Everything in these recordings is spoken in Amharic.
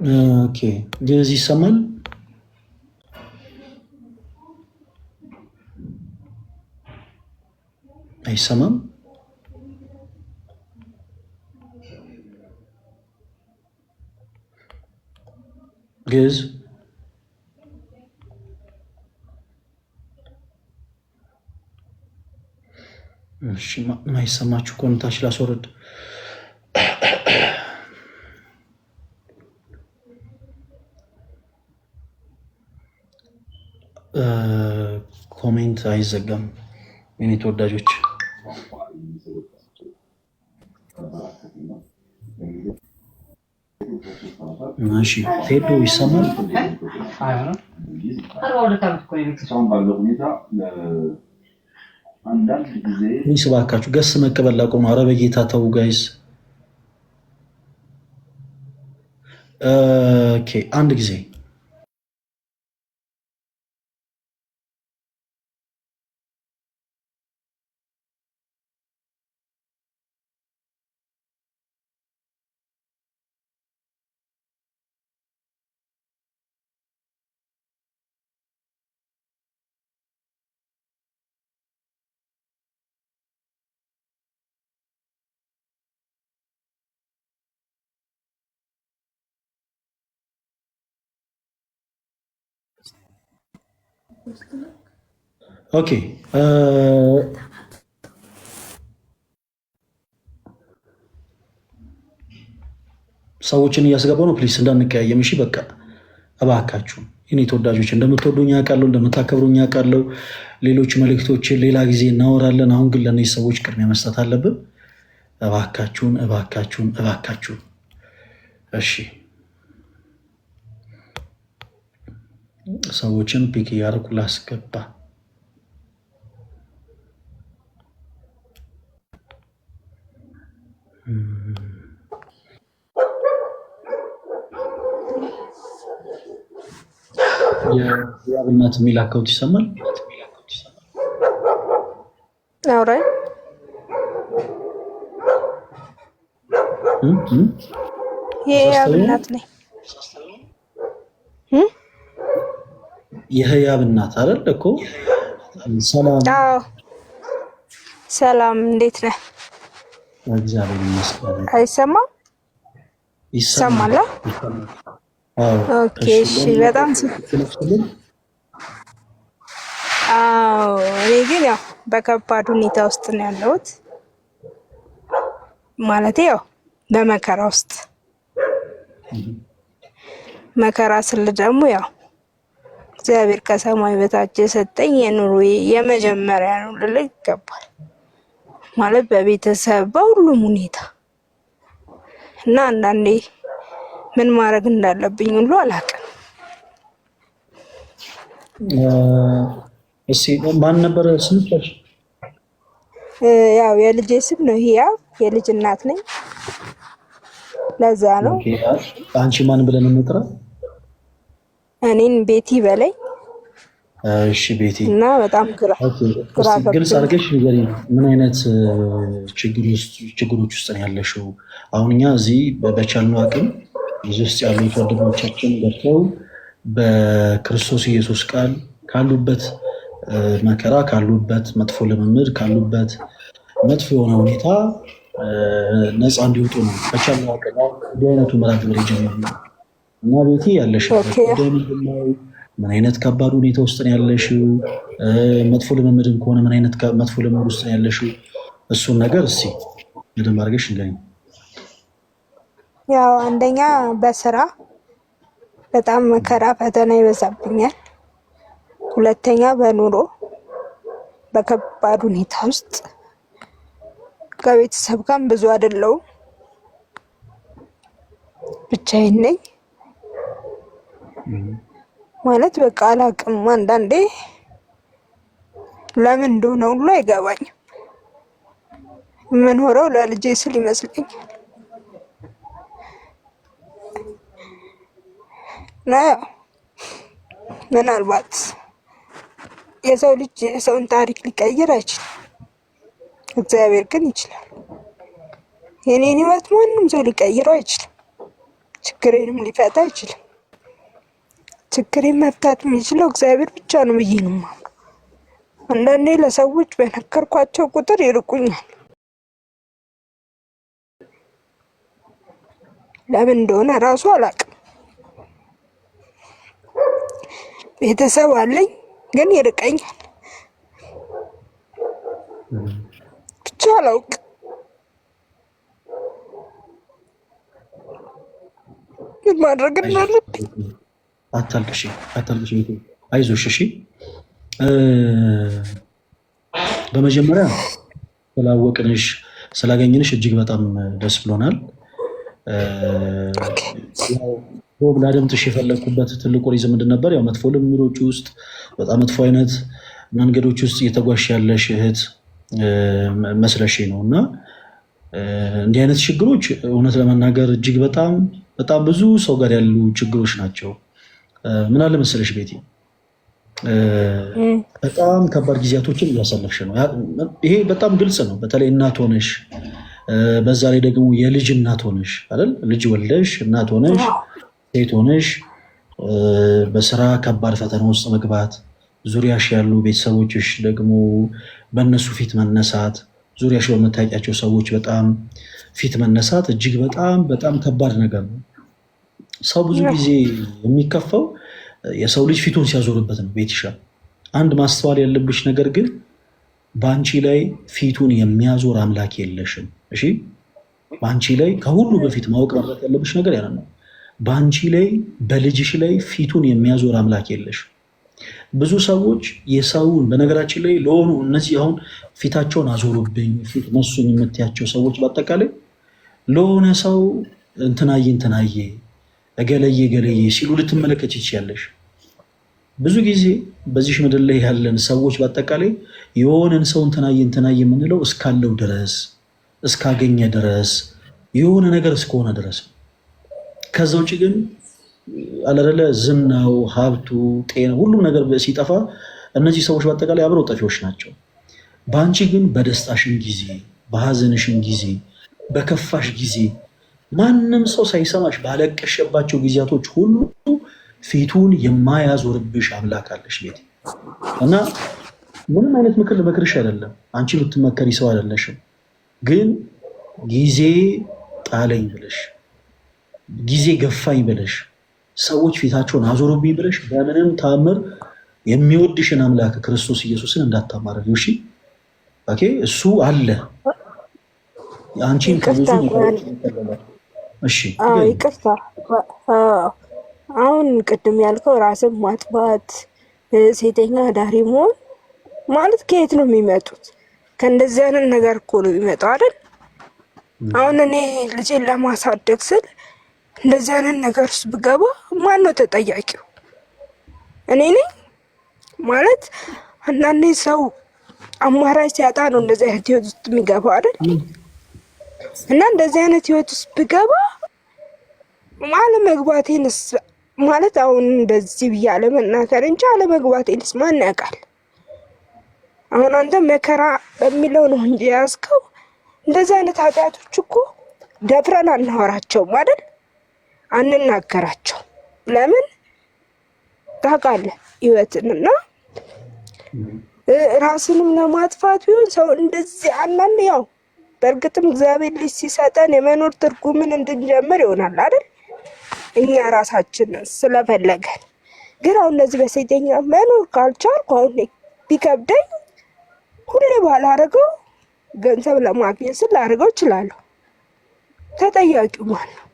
ኦኬ ግዕዝ ይሰማል? አይሰማም? ግዕዝ እሺ፣ ማይሰማችሁ ከሆነ ታች ላስወርድ። ኮሜንት አይዘጋም የኔ ተወዳጆች። እሺ ቴዶ ይሰማል? ይህ እባካችሁ ገስ መቀበል ላቆሙ። ኧረ በጌታ ተው ጋይስ። ኦኬ አንድ ጊዜ ኦኬ ሰዎችን እያስገባው ነው። ፕሊስ እንዳንቀያየም እሺ። በቃ እባካችሁ የኔ ተወዳጆች እንደምትወዱኝ አውቃለሁ፣ እንደምታከብሩኝ አውቃለሁ። ሌሎች መልእክቶችን ሌላ ጊዜ እናወራለን። አሁን ግን ለእነዚህ ሰዎች ቅድሚያ መስጠት አለብን። እባካችሁን እባካችሁን እባካችሁን። እሺ ሰዎችን ፒክ እያደረኩ ላስገባ። የአብነት የሚል አካውንት ይሰማል? አውራ የአብነት ነኝ። የህያብ እናት አይደል እኮ። ሰላም ሰላም፣ እንዴት ነህ? እግዚአብሔር ይመስገን። አይሰማም? ይሰማል? ኦኬ እሺ። በጣም እኔ ግን ያው በከባድ ሁኔታ ውስጥ ነው ያለሁት። ማለቴ ያው በመከራ ውስጥ መከራ ስል ደግሞ ያው እግዚአብሔር ከሰማይ በታች የሰጠኝ የኑሮ የመጀመሪያ ነው ልል ይገባል። ማለት በቤተሰብ በሁሉም ሁኔታ እና አንዳንዴ ምን ማድረግ እንዳለብኝ ሁሉ አላውቅም። እሺ ማን ነበር ስምሽ? ያው የልጄ ስም ነው ህያብ፣ የልጅ እናት ነኝ። ለዛ ነው። አንቺ ማን ብለን እንጥራ? እኔን ቤቲ በላይ። እሺ ቤቲ። እና በጣም ግልጽ አድርገሽ ንገሪኝ፣ ምን አይነት ችግሮች ውስጥ ነው ያለሽው? አሁን እኛ እዚህ በቻልነው አቅም እዚህ ውስጥ ያሉት ወንድሞቻችን ገብተው በክርስቶስ ኢየሱስ ቃል ካሉበት መከራ፣ ካሉበት መጥፎ ልምምድ፣ ካሉበት መጥፎ የሆነ ሁኔታ ነፃ እንዲወጡ ነው በቻልነው አቅም እንዲህ አይነቱ መርሃ ግብር የጀመርነው እና ቤቲ ያለሽበት ጉዳይ ምንድን ነው? ምን አይነት ከባድ ሁኔታ ውስጥ ነው ያለሽው? መጥፎ ልምምድም ከሆነ ምን አይነት መጥፎ ልምምድ ውስጥ ነው ያለሽው? እሱን ነገር እስኪ በደንብ አድርገሽ ንገሪኝ። ያው አንደኛ በስራ በጣም መከራ ፈተና ይበዛብኛል። ሁለተኛ በኑሮ በከባድ ሁኔታ ውስጥ ከቤተሰብ ጋር ብዙ አይደለሁም፣ ብቻዬን ነኝ። ማለት በቃ አላውቅም። አንዳንዴ ለምን እንደሆነ ሁሉ አይገባኝም። የምኖረው ለልጄ ስል ይመስለኛል። ምናልባት የሰው ልጅ የሰውን ታሪክ ሊቀይር አይችልም፣ እግዚአብሔር ግን ይችላል። የኔን ህይወት ማንም ሰው ሊቀይረው አይችልም። ችግሬንም ሊፈታ አይችልም። ችግሬን መፍታት የሚችለው እግዚአብሔር ብቻ ነው ብዬ ነው የማምነው። አንዳንዴ ለሰዎች በነገርኳቸው ቁጥር ይርቁኛል። ለምን እንደሆነ እራሱ አላውቅም። ቤተሰብ አለኝ ግን ይርቀኛል። ብቻ አላውቅም። ምን ማድረግ እንዳለብኝ። አታልቅሽ፣ አይዞሽ። እሺ፣ በመጀመሪያ ስላወቅንሽ ስላገኘንሽ እጅግ በጣም ደስ ብሎናል። ላደምጥሽ የፈለግኩበት ትልቁ ሪዝም ምንድን ነበር? ያው መጥፎ ልምዶች ውስጥ በጣም መጥፎ አይነት መንገዶች ውስጥ እየተጓሽ ያለሽ እህት መስለሽ ነው እና እንዲህ አይነት ችግሮች እውነት ለመናገር እጅግ በጣም በጣም ብዙ ሰው ጋር ያሉ ችግሮች ናቸው። ምን አለ መሰለሽ ቤቲ፣ በጣም ከባድ ጊዜያቶችን እያሳለፍሽ ነው። ይሄ በጣም ግልጽ ነው። በተለይ እናት ሆነሽ፣ በዛ ላይ ደግሞ የልጅ እናት ሆነሽ አይደል? ልጅ ወልደሽ እናት ሆነሽ ሴት ሆነሽ በስራ ከባድ ፈተና ውስጥ መግባት፣ ዙሪያሽ ያሉ ቤተሰቦችሽ ደግሞ በእነሱ ፊት መነሳት፣ ዙሪያሽ በምታውቂያቸው ሰዎች በጣም ፊት መነሳት እጅግ በጣም በጣም ከባድ ነገር ነው። ሰው ብዙ ጊዜ የሚከፋው የሰው ልጅ ፊቱን ሲያዞርበት ነው። ቤትሻ፣ አንድ ማስተዋል ያለብሽ ነገር ግን በአንቺ ላይ ፊቱን የሚያዞር አምላክ የለሽም። እሺ፣ በአንቺ ላይ ከሁሉ በፊት ማወቅ ማለት ያለብሽ ነገር ያ ነው። በአንቺ ላይ በልጅሽ ላይ ፊቱን የሚያዞር አምላክ የለሽም። ብዙ ሰዎች የሰውን በነገራችን ላይ ለሆኑ እነዚህ አሁን ፊታቸውን አዞሩብኝ ፊት ነሱኝ የምትያቸው ሰዎች በአጠቃላይ ለሆነ ሰው እንትናዬ እገለዬ ሲሉ ልትመለከች ይችያለሽ። ብዙ ጊዜ በዚህ ምድር ላይ ያለን ሰዎች በአጠቃላይ የሆነን ሰው እንትናዬ የምንለው እስካለው ድረስ እስካገኘ ድረስ የሆነ ነገር እስከሆነ ድረስ። ከዛ ውጭ ግን አለረለ ዝናው፣ ሀብቱ፣ ጤና ሁሉም ነገር ሲጠፋ እነዚህ ሰዎች በአጠቃላይ አብረው ጠፊዎች ናቸው። በአንቺ ግን በደስታሽን ጊዜ፣ በሀዘንሽን ጊዜ፣ በከፋሽ ጊዜ ማንም ሰው ሳይሰማሽ ባለቀሸባቸው ጊዜያቶች ሁሉ ፊቱን የማያዞርብሽ አምላክ አለሽ ቤት እና ምንም አይነት ምክር ልመክርሽ አይደለም። አንቺ የምትመከሪ ሰው አይደለሽም። ግን ጊዜ ጣለኝ ብለሽ ጊዜ ገፋኝ ብለሽ ሰዎች ፊታቸውን አዞሩብኝ ብለሽ በምንም ታምር የሚወድሽን አምላክ ክርስቶስ ኢየሱስን እንዳታማርሪው። እሺ፣ ኦኬ? እሱ አለ አንቺን ከብዙ እሺ፣ ይቅርታ። አሁን ቅድም ያልከው ራስን ማጥፋት፣ ሴተኛ አዳሪ መሆን ማለት ከየት ነው የሚመጡት? ከእንደዚህ አይነት ነገር እኮ ነው የሚመጣው አይደል? አሁን እኔ ልጄን ለማሳደግ ስል እንደዚህ አይነት ነገር ውስጥ ብገባ ማን ነው ተጠያቂው? እኔ ነኝ ማለት። አንዳንዴ ሰው አማራጭ ሲያጣ ነው እንደዚህ አይነት ህይወት ውስጥ የሚገባው አይደል? እና እንደዚህ አይነት ህይወት ውስጥ ብገባ አለመግባቴንስ ማለት አሁን እንደዚህ ብዬ አለመናገር እንጂ አለመግባቴንስ ማን ያውቃል? አሁን አንተ መከራ በሚለው ነው እንጂ ያዝከው። እንደዚህ አይነት ኃጢአቶች እኮ ደፍረን አናወራቸውም አይደል? አንናገራቸው። ለምን ታውቃለህ? ህይወትንና ራስንም ለማጥፋት ቢሆን ሰው እንደዚህ አንዳንድ ያው በእርግጥም እግዚአብሔር ልጅ ሲሰጠን የመኖር ትርጉምን እንድንጀምር ይሆናል አይደል? እኛ ራሳችን ስለፈለገን። ግን አሁን እንደዚህ በሴተኛ መኖር ካልቻልኩ አሁን ቢከብደኝ ሁሌ ባላደርገው ገንዘብ ለማግኘት ስል ላደርገው እችላለሁ። ተጠያቂው ማን ነው?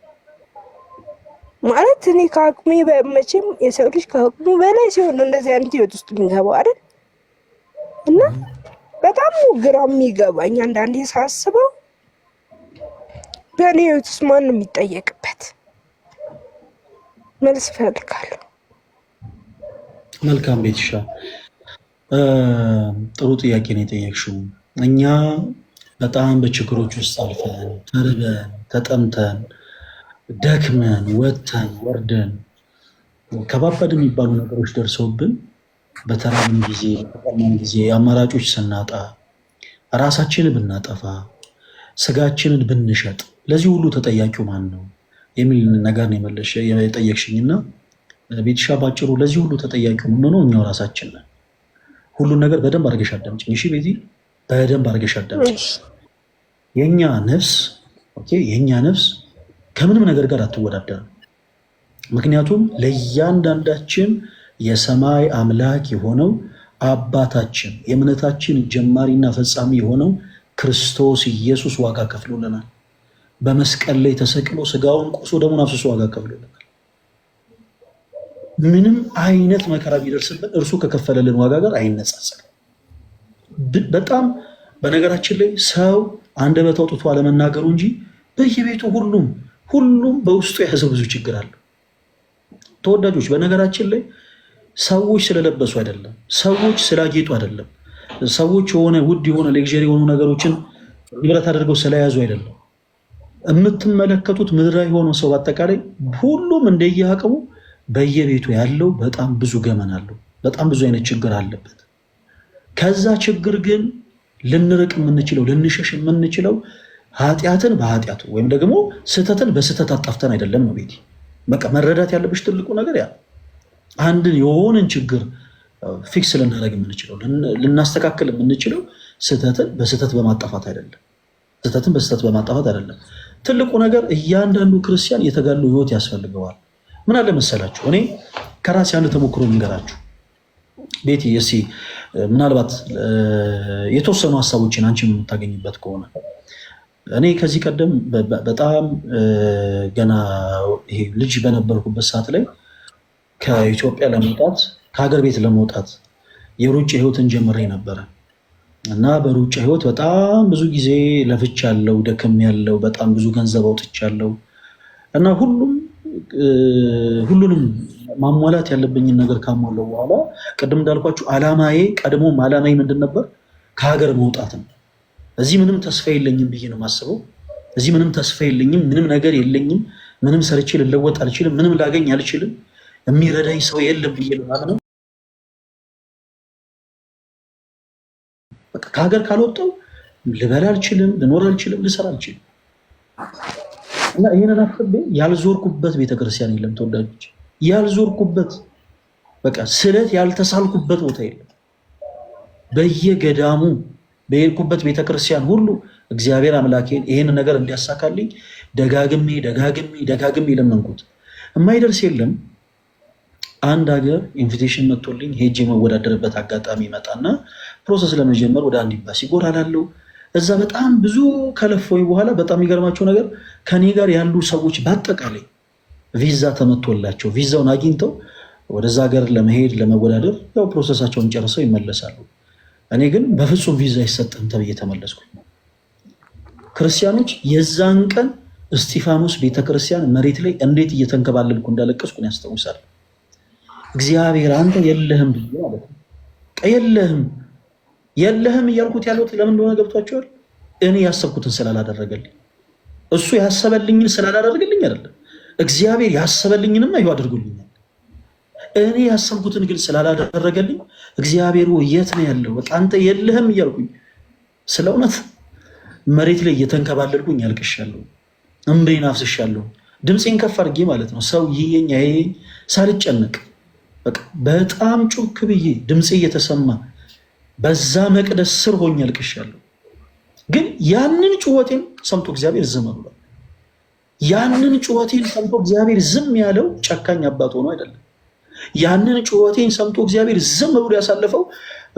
ማለት እኔ ከአቅሜ መቼም የሰው ልጅ ከአቅሙ በላይ ሲሆን እንደዚህ አይነት ህይወት ውስጥ የሚገባው አይደል? እና በጣም ግራ የሚገባኝ አንዳንዴ ሳስበው በእኔ ህይወት ውስጥ ማን ነው የሚጠየቅበት? መልስ እፈልጋለሁ። መልካም ቤትሻ፣ ጥሩ ጥያቄ ነው የጠየቅሽው። እኛ በጣም በችግሮች ውስጥ አልፈን ተርበን ተጠምተን ደክመን ወጥተን ወርደን ከባባድ የሚባሉ ነገሮች ደርሰውብን በተራብን ጊዜ በጠማን ጊዜ አማራጮች ስናጣ ራሳችንን ብናጠፋ ስጋችንን ብንሸጥ ለዚህ ሁሉ ተጠያቂው ማን ነው? የሚል ነገር ነው የጠየቅሽኝና ቤትሻ ባጭሩ ለዚህ ሁሉ ተጠያቂ የምንሆነው እኛው ራሳችን ነን። ሁሉን ነገር በደንብ አድርገሽ አዳምጪኝ እሺ ቤቲ፣ በደንብ አድርገሽ አዳምጪኝ። የኛ ነፍስ ከምንም ነገር ጋር አትወዳደርም። ምክንያቱም ለእያንዳንዳችን የሰማይ አምላክ የሆነው አባታችን የእምነታችን ጀማሪና ፈጻሚ የሆነው ክርስቶስ ኢየሱስ ዋጋ ከፍሎልናል። በመስቀል ላይ ተሰቅሎ ስጋውን ቆርሶ ደሙን አፍስሶ ዋጋ ከፍሎልናል። ምንም አይነት መከራ ቢደርስብን እርሱ ከከፈለልን ዋጋ ጋር አይነጻጸርም። በጣም በነገራችን ላይ ሰው አንደበት አውጥቶ አለመናገሩ እንጂ በየቤቱ ሁሉም በውስጡ የያዘው ብዙ ችግር አለ። ተወዳጆች፣ በነገራችን ላይ ሰዎች ስለለበሱ አይደለም፣ ሰዎች ስላጌጡ አይደለም፣ ሰዎች የሆነ ውድ የሆነ ሌክዠሪ የሆኑ ነገሮችን ንብረት አድርገው ስለያዙ አይደለም። የምትመለከቱት ምድራዊ የሆነ ሰው በአጠቃላይ ሁሉም እንደየአቅሙ በየቤቱ ያለው በጣም ብዙ ገመና አለው፣ በጣም ብዙ አይነት ችግር አለበት። ከዛ ችግር ግን ልንርቅ የምንችለው ልንሸሽ የምንችለው ኃጢአትን በኃጢአቱ ወይም ደግሞ ስህተትን በስህተት አጣፍተን አይደለም ነው ቤቲ። በቃ መረዳት ያለብሽ ትልቁ ነገር ያ አንድን የሆነን ችግር ፊክስ ልናደርግ የምንችለው ልናስተካክል የምንችለው ስህተትን በስህተት በማጣፋት አይደለም። ስህተትን በስህተት በማጣፋት አይደለም። ትልቁ ነገር እያንዳንዱ ክርስቲያን የተጋድሎ ህይወት ያስፈልገዋል። ምን አለ መሰላችሁ፣ እኔ ከራሴ አንድ ተሞክሮ ልንገራችሁ ቤቲ። እስኪ ምናልባት የተወሰኑ ሀሳቦችን አንቺ የምታገኝበት ከሆነ እኔ ከዚህ ቀደም በጣም ገና ይሄ ልጅ በነበርኩበት ሰዓት ላይ ከኢትዮጵያ ለመውጣት ከሀገር ቤት ለመውጣት የሩጫ ህይወትን ጀምሬ ነበረ እና በሩጫ ህይወት በጣም ብዙ ጊዜ ለፍቻለሁ፣ ደክሜያለሁ፣ በጣም ብዙ ገንዘብ አውጥቻለሁ እና ሁሉንም ማሟላት ያለብኝን ነገር ካሟለው በኋላ ቅድም እንዳልኳችሁ ቀድሞም አላማዬ ምንድን ነበር? ከሀገር መውጣት ነው። እዚህ ምንም ተስፋ የለኝም ብዬ ነው የማስበው። እዚህ ምንም ተስፋ የለኝም፣ ምንም ነገር የለኝም፣ ምንም ሰርቼ ልለወጥ አልችልም፣ ምንም ላገኝ አልችልም፣ የሚረዳኝ ሰው የለም ብዬ ነው። ከሀገር ካልወጣው ልበላ አልችልም፣ ልኖር አልችልም፣ ልሰራ አልችልም። እና ይህንን አስቤ ያልዞርኩበት ቤተክርስቲያን የለም ተወዳጆች፣ ያልዞርኩበት በቃ ስለት ያልተሳልኩበት ቦታ የለም። በየገዳሙ በሄድኩበት ቤተክርስቲያን ሁሉ እግዚአብሔር አምላኬን ይህን ነገር እንዲያሳካልኝ ደጋግሜ ለመንኩት። የማይደርስ የለም። አንድ ሀገር ኢንቪቴሽን መጥቶልኝ ሄጄ መወዳደርበት አጋጣሚ ይመጣና ፕሮሰስ ለመጀመር ወደ አንድ ኤምባሲ ጎራ ላለው እዛ በጣም ብዙ ከለፈኝ በኋላ በጣም የሚገርማቸው ነገር ከኔ ጋር ያሉ ሰዎች በአጠቃላይ ቪዛ ተመቶላቸው ቪዛውን አግኝተው ወደዛ ሀገር ለመሄድ ለመወዳደር ያው ፕሮሰሳቸውን ጨርሰው ይመለሳሉ። እኔ ግን በፍጹም ቪዛ አይሰጥም ተብዬ ተመለስኩ። ክርስቲያኖች የዛን ቀን እስጢፋኖስ ቤተክርስቲያን መሬት ላይ እንዴት እየተንከባለልኩ እንዳለቀስኩ ያስታውሳል። እግዚአብሔር አንተ የለህም ብዬ ማለት ነው። የለህም እያልኩት ያለሁት ለምን እንደሆነ ገብቷቸዋል። እኔ ያሰብኩትን ስላላደረገልኝ፣ እሱ ያሰበልኝን ስላላደረገልኝ አይደለም። እግዚአብሔር ያሰበልኝንማ ይኸው አድርጎልኛል። እኔ ያሰብኩትን ግን ስላላደረገልኝ እግዚአብሔር የት ነው ያለው? በቃ አንተ የለህም እያልኩኝ ስለ እውነት መሬት ላይ እየተንከባለልኩኝ ያልቅሻለሁ፣ እምቤን አፍስሻለሁ፣ ድምፄን ከፍ አድርጌ ማለት ነው። ሰው ይየኝ አይየኝ ሳልጨነቅ በቃ በጣም ጮክ ብዬ ድምፄ እየተሰማ በዛ መቅደስ ስር ሆኜ ያልቅሻለሁ። ግን ያንን ጩኸቴን ሰምቶ እግዚአብሔር ዝም ብሏል። ያንን ጩኸቴን ሰምቶ እግዚአብሔር ዝም ያለው ጨካኝ አባት ሆኖ አይደለም። ያንን ጩኸቴን ሰምቶ እግዚአብሔር ዝም ብሎ ያሳለፈው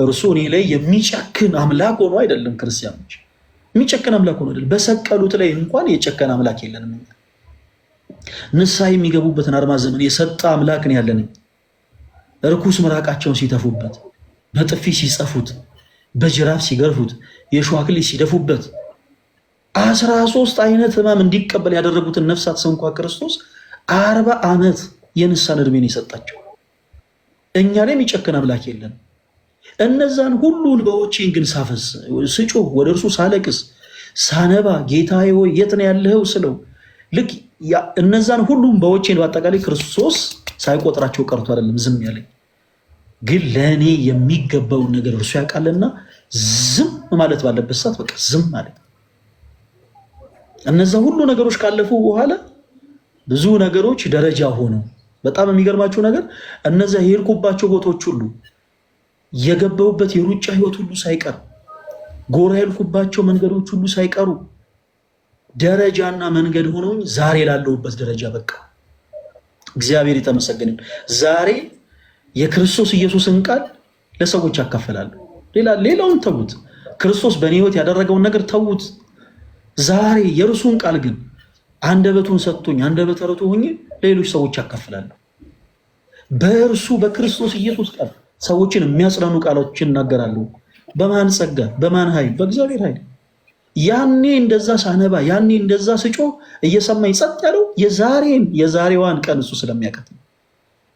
እርሱ እኔ ላይ የሚጨክን አምላክ ሆኖ አይደለም። ክርስቲያኖች የሚጨክን አምላክ ሆኖ አይደለም። በሰቀሉት ላይ እንኳን የጨከን አምላክ የለንም። ንስሐ የሚገቡበትን አርማ ዘመን የሰጠ አምላክ ነው ያለን። እርኩስ ምራቃቸውን ሲተፉበት፣ በጥፊ ሲጸፉት፣ በጅራፍ ሲገርፉት፣ የእሾህ አክሊል ሲደፉበት 13 አይነት ሕማም እንዲቀበል ያደረጉትን ነፍሳት እንኳ ክርስቶስ 40 ዓመት የንስሐን እድሜን የሰጣቸው። እኛ ላይ የሚጨክን አምላክ የለን። እነዛን ሁሉ እንባዎቼን ግን ሳፈስ፣ ስጮህ፣ ወደ እርሱ ሳለቅስ፣ ሳነባ ጌታዬ ሆይ የት ነው ያለኸው ስለው ልክ እነዛን ሁሉ እንባዎቼን በአጠቃላይ ክርስቶስ ሳይቆጥራቸው ቀርቶ አይደለም ዝም ያለኝ፣ ግን ለእኔ የሚገባውን ነገር እርሱ ያውቃልና ዝም ማለት ባለበት ሰዓት በቃ ዝም ማለት። እነዛ ሁሉ ነገሮች ካለፉ በኋላ ብዙ ነገሮች ደረጃ ሆነው በጣም የሚገርማችሁ ነገር እነዚያ የሄድኩባቸው ቦታዎች ሁሉ የገባሁበት የሩጫ ህይወት ሁሉ ሳይቀር ጎራ ያልኩባቸው መንገዶች ሁሉ ሳይቀሩ ደረጃና መንገድ ሆነውኝ ዛሬ ላለሁበት ደረጃ በቃ እግዚአብሔር የተመሰገነ። ዛሬ የክርስቶስ ኢየሱስን ቃል ለሰዎች አካፈላለሁ። ሌላውን ተዉት፣ ክርስቶስ በእኔ ህይወት ያደረገውን ነገር ተዉት። ዛሬ የእርሱን ቃል ግን አንደበቱን ሰጥቶኝ አንደበተ ርቱዕ ሆኜ ለሌሎች ሰዎች አካፍላለሁ። በእርሱ በክርስቶስ ኢየሱስ ቃል ሰዎችን የሚያጽናኑ ቃሎችን እናገራለሁ። በማን ጸጋ? በማን ኃይል? በእግዚአብሔር ኃይል። ያኔ እንደዛ ሳነባ፣ ያኔ እንደዛ ስጮ እየሰማኝ ጸጥ ያለው የዛሬዋን ቀን እሱ ስለሚያውቃት ነው።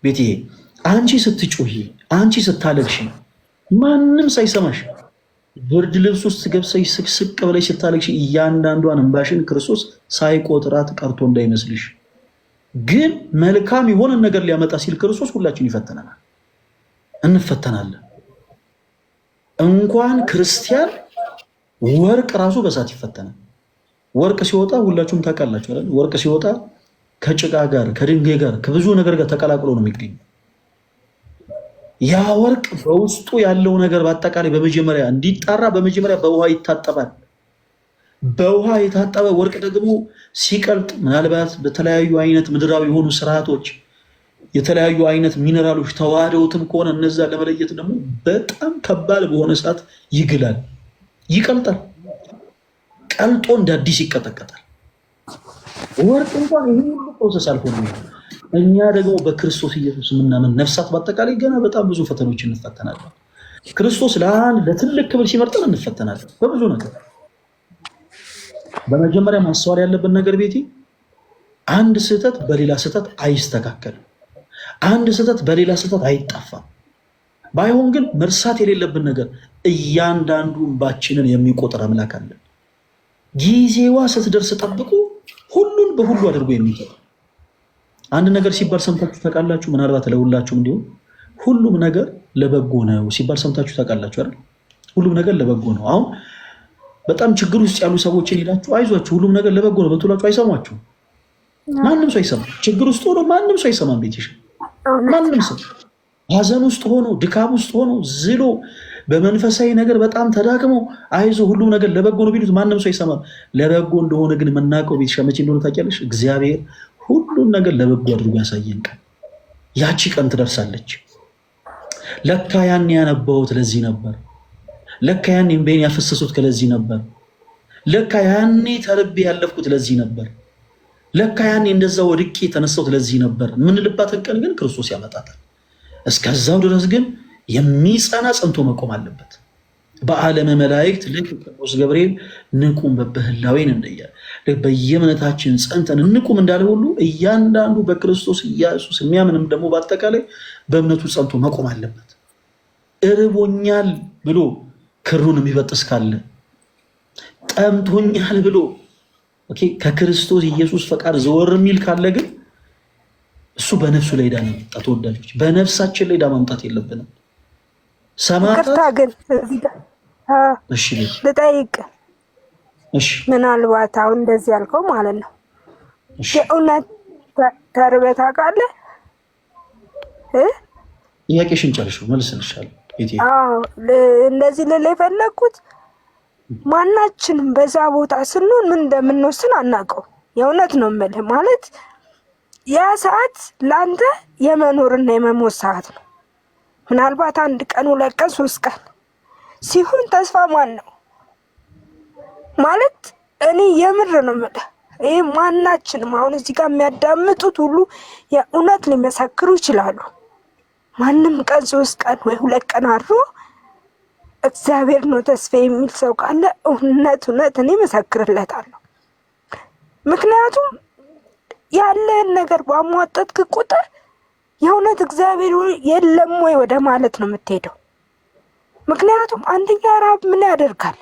ቤትዬ አንቺ ስትጮሂ፣ አንቺ ስታለቅሺ ማንም ሳይሰማሽ ብርድ ልብስ ውስጥ ገብሰሽ ስቅስቅ ብለሽ ስታለቅሺ እያንዳንዷን እንባሽን ክርስቶስ ሳይቆጥራት ቀርቶ እንዳይመስልሽ። ግን መልካም የሆነ ነገር ሊያመጣ ሲል ክርስቶስ ሁላችን ይፈተናል፣ እንፈተናለን። እንኳን ክርስቲያን ወርቅ ራሱ በሳት ይፈተናል። ወርቅ ሲወጣ ሁላችሁም ታውቃላችሁ አይደል? ወርቅ ሲወጣ ከጭቃ ጋር ከድንጋይ ጋር ከብዙ ነገር ጋር ተቀላቅሎ ነው የሚገኘው። ያ ወርቅ በውስጡ ያለው ነገር በአጠቃላይ በመጀመሪያ እንዲጣራ በመጀመሪያ በውሃ ይታጠባል። በውሃ የታጠበ ወርቅ ደግሞ ሲቀልጥ ምናልባት በተለያዩ አይነት ምድራዊ የሆኑ ስርዓቶች የተለያዩ አይነት ሚነራሎች ተዋህደውትም ከሆነ እነዛ ለመለየት ደግሞ በጣም ከባድ በሆነ ሰዓት ይግላል፣ ይቀልጣል። ቀልጦ እንደ አዲስ ይቀጠቀጣል። ወርቅ እንኳን ይህ ሁሉ ፕሮሰስ አልፎ ነው። እኛ ደግሞ በክርስቶስ ኢየሱስ የምናምን ነፍሳት በአጠቃላይ ገና በጣም ብዙ ፈተኖች እንፈተናለን። ክርስቶስ ለትልቅ ክብር ሲመርጠን እንፈተናለን በብዙ ነገር። በመጀመሪያ ማስተዋል ያለብን ነገር ቤቲ፣ አንድ ስህተት በሌላ ስህተት አይስተካከልም። አንድ ስህተት በሌላ ስህተት አይጣፋም። ባይሆን ግን መርሳት የሌለብን ነገር እያንዳንዱ እንባችንን የሚቆጥር አምላክ አለን። ጊዜዋ ስትደርስ ጠብቁ፣ ሁሉን በሁሉ አድርጎ የሚጠር አንድ ነገር ሲባል ሰምታችሁ ታውቃላችሁ? ምናልባት ለሁላችሁም እንዲሁም ሁሉም ነገር ለበጎ ነው ሲባል ሰምታችሁ ታውቃላችሁ አይደል? ሁሉም ነገር ለበጎ ነው። አሁን በጣም ችግር ውስጥ ያሉ ሰዎችን ሄዳችሁ አይዟችሁ ሁሉም ነገር ለበጎ ነው በትሏችሁ አይሰሟችሁ። ማንም ሰው አይሰማም። ችግር ውስጥ ሆኖ ማንም ሰው አይሰማም። ቤትሽ ማንም ሰው ሀዘን ውስጥ ሆኖ ድካም ውስጥ ሆኖ ዝሎ በመንፈሳዊ ነገር በጣም ተዳክሞ አይዞ ሁሉም ነገር ለበጎ ነው ቢሉት ማንም ሰው አይሰማም። ለበጎ እንደሆነ ግን የምናውቀው ቤትሽ መቼ እንደሆነ ታውቂያለሽ? እግዚአብሔር ሁሉን ነገር ለበጎ አድርጎ ያሳየን ቀን ያቺ ቀን ትደርሳለች። ለካ ያኔ ያነባሁት ለዚህ ነበር። ለካ ያኔ እንባዬን ያፈሰሱት ከለዚህ ነበር። ለካ ያኔ ተርቤ ያለፍኩት ለዚህ ነበር። ለካ ያኔ እንደዛ ወድቄ የተነሳሁት ለዚህ ነበር። የምንልባትን ቀን ግን ክርስቶስ ያመጣታል። እስከዛው ድረስ ግን የሚጸና ጸንቶ መቆም አለበት። በዓለመ መላእክት ልክ ቅዱስ ገብርኤል ንቁም በበህላዌን እንደያለ በየእምነታችን ጸንተን እንቁም እንዳለ ሁሉ እያንዳንዱ በክርስቶስ ኢየሱስ የሚያምንም ደግሞ በአጠቃላይ በእምነቱ ጸንቶ መቆም አለበት። እርቦኛል ብሎ ክሩን የሚበጥስ ካለ፣ ጠምቶኛል ብሎ ከክርስቶስ ኢየሱስ ፈቃድ ዘወር የሚል ካለ ግን እሱ በነፍሱ ላይ ዕዳ ነው የመጣ። ተወዳጆች በነፍሳችን ላይ ዕዳ ማምጣት የለብንም። ሰማዕታት ግን ልጠይቅ፣ ምናልባት አሁን እንደዚህ ያልከው ማለት ነው የእውነት ተርበህ ታውቃለህ? ጥያቄሽን ጨርሽው መልስልሻለሁ። እንደዚህ ልል የፈለግኩት ማናችንም በዛ ቦታ ስንሆን ምን እንደምንወስን አናውቀው። የእውነት ነው የምልህ። ማለት ያ ሰዓት ለአንተ የመኖርና የመሞት ሰዓት ነው። ምናልባት 1 ቀን 2 ቀን 3 ቀን ሲሆን ተስፋ ማን ነው ማለት እኔ የምር ነው የምልህ። ይሄ ማናችንም አሁን እዚህ ጋር የሚያዳምጡት ሁሉ የእውነት ሊመሰክሩ ይችላሉ። ማንም ቀን 3 ቀን ወይ 2 ቀን አድሮ እግዚአብሔር ነው ተስፋ የሚል ሰው ካለ እውነት እኔ መሰክርለታለሁ። ምክንያቱም ያለህን ነገር ባሟጠጥክ ቁጥር የእውነት እግዚአብሔር የለም ወይ ወደ ማለት ነው የምትሄደው። ምክንያቱም አንደኛ ራብ ምን ያደርጋል?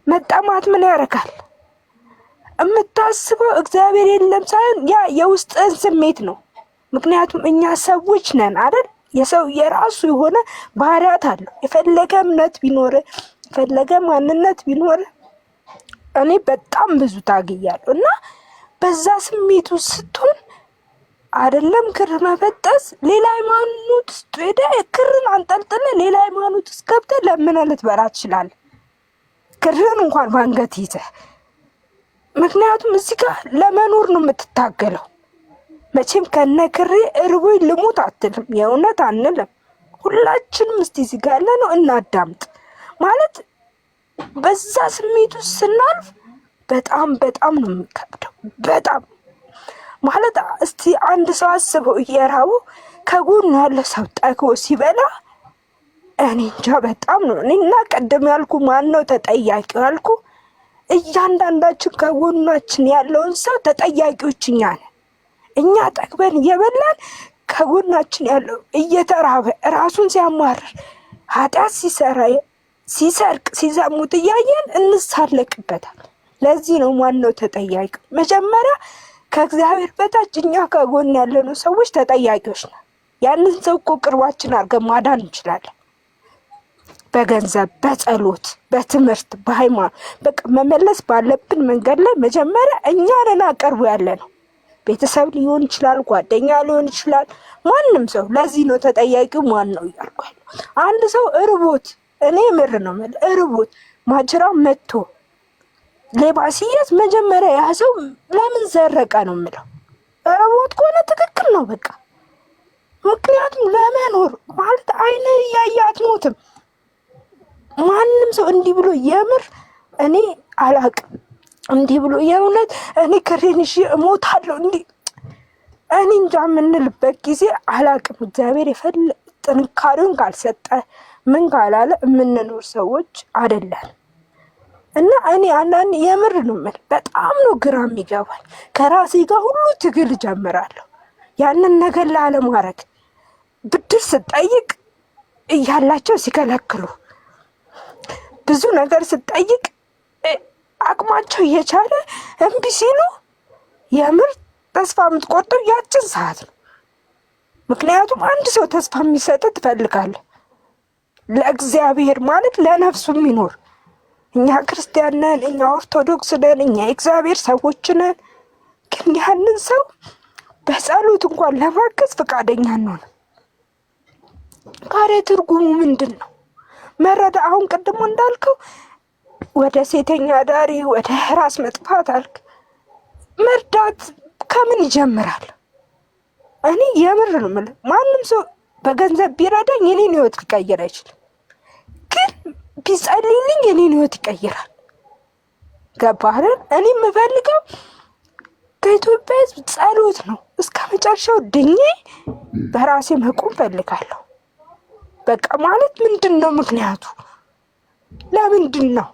መጣማት ምን ያደርጋል? የምታስበው እግዚአብሔር የለም ሳይሆን ያ የውስጥህን ስሜት ነው። ምክንያቱም እኛ ሰዎች ነን አይደል? የሰው የራሱ የሆነ ባህሪያት አለው። የፈለገ እምነት ቢኖር የፈለገ ማንነት ቢኖር እኔ በጣም ብዙ ታግያለሁ እና በዛ ስሜቱ ስትሆን አይደለም ክር መበጠስ ሌላ ሃይማኖት ውስጥ ሄደህ ክርን አንጠልጥለ ሌላ ሃይማኖት ውስጥ ገብተህ ለምነህ ልትበላ ትችላለህ፣ ክርን እንኳን ባንገት ይዘህ። ምክንያቱም እዚህ ጋር ለመኖር ነው የምትታገለው። መቼም ከነ ክሬ እርቦኝ ልሙት አትልም፣ የእውነት አንልም። ሁላችንም እስቲ እዚህ ጋር ያለ ነው እናዳምጥ። ማለት በዛ ስሜት ውስጥ ስናልፍ በጣም በጣም ነው የሚከብደው። በጣም ማለት እስቲ አንድ ሰው አስበው እየራበው ከጎኑ ያለ ሰው ጠግቦ ሲበላ እኔ እንጃ በጣም ነው። እኔና ቀደም ያልኩ ማን ነው ተጠያቂው ያልኩ፣ እያንዳንዳችን ከጎናችን ያለውን ሰው ተጠያቂዎች እኛ ነን። እኛ ጠግበን እየበላን ከጎናችን ያለው እየተራበ ራሱን ሲያማርር ኃጢአት ሲሰራ ሲሰርቅ ሲዘሙት እያየን እንሳለቅበታል። ለዚህ ነው ማነው ተጠያቂው? መጀመሪያ ከእግዚአብሔር በታች እኛ ከጎን ያለነው ሰዎች ተጠያቂዎች ነን። ያንን ሰው እኮ ቅርባችን አድርገን ማዳን እንችላለን። በገንዘብ፣ በጸሎት፣ በትምህርት፣ በሃይማኖት በቃ መመለስ ባለብን መንገድ ላይ መጀመሪያ እኛ ነን አቀርቡ ያለ ነው። ቤተሰብ ሊሆን ይችላል፣ ጓደኛ ሊሆን ይችላል፣ ማንም ሰው። ለዚህ ነው ተጠያቂው ማን ነው እያልኩ ያለው። አንድ ሰው እርቦት እኔ ምር ነው ማለት እርቦት ማጅራ መጥቶ ሌባ ሲያዝ መጀመሪያ ያ ሰው ለምን ዘረቀ ነው የምለው። እርቦት ከሆነ ትክክል ነው በቃ። ምክንያቱም ለመኖር ማለት አይነ እያየ አትሞትም። ማንም ሰው እንዲህ ብሎ የምር እኔ አላቅም እንዲህ ብሎ የእውነት እኔ ከሬንሽ እሞታለሁ እንዲህ እኔ እንጃ የምንልበት ጊዜ አላቅም። እግዚአብሔር ጥንካሬውን ካልሰጠ ምን ካላለ የምንኖር ሰዎች አይደለን። እና እኔ አንዳንድ የምር ነው የምልህ በጣም ነው ግራ የሚገባኝ። ከራሴ ጋር ሁሉ ትግል ጀምራለሁ ያንን ነገር ላለማድረግ። ብድር ስጠይቅ እያላቸው ሲከለክሉ፣ ብዙ ነገር ስጠይቅ አቅማቸው እየቻለ እምቢ ሲሉ የምር ተስፋ የምትቆርጠው ያችን ሰዓት ነው። ምክንያቱም አንድ ሰው ተስፋ የሚሰጥ ትፈልጋለህ፣ ለእግዚአብሔር ማለት ለነፍሱ የሚኖር። እኛ ክርስቲያን ነን፣ እኛ ኦርቶዶክስ ነን፣ እኛ የእግዚአብሔር ሰዎች ነን። ግን ያንን ሰው በጸሎት እንኳን ለማገዝ ፈቃደኛ አንሆንም። ካሬ ትርጉሙ ምንድን ነው? መረዳ አሁን ቅድሞ እንዳልከው ወደ ሴተኛ ዳሪ ወደ ራስ መጥፋት አልክ። መርዳት ከምን ይጀምራል? እኔ የምር ነው የምልህ ማንም ሰው በገንዘብ ቢረዳኝ የኔን ህይወት ሊቀይር አይችልም። ግን ቢጸልይልኝ የኔን ህይወት ይቀይራል። ገባህ አይደል? እኔ የምፈልገው ከኢትዮጵያ ህዝብ ጸሎት ነው። እስከ መጨረሻው ድኜ በራሴ መቆም ፈልጋለሁ። በቃ ማለት ምንድን ነው ምክንያቱ? ለምንድን ነው?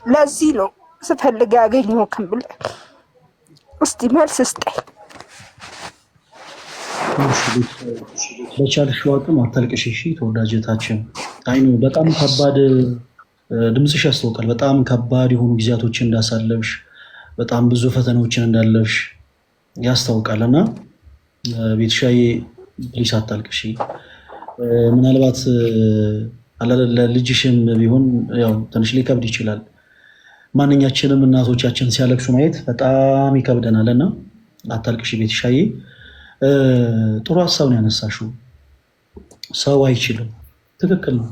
ለዚህ ነው ስፈልግ ያገኘው ከምል እስቲ መልስ ስጠኝ። በቻልሽው አቅም አታልቅሽ እሺ ተወዳጅታችን። አይ ነው በጣም ከባድ ድምፅሽ ያስታውቃል። በጣም ከባድ የሆኑ ጊዜያቶችን እንዳሳለፍሽ፣ በጣም ብዙ ፈተናዎችን እንዳለፍሽ ያስታውቃል። እና ቤትሻዬ ፕሊስ አታልቅሽ። ምናልባት ለልጅሽም ቢሆን ያው ትንሽ ሊከብድ ይችላል። ማንኛችንም እናቶቻችን ሲያለቅሱ ማየት በጣም ይከብደናል። እና አታልቅሽ ቤትሻዬ። ጥሩ ሀሳብ ነው ያነሳሽው። ሰው አይችልም፣ ትክክል ነው።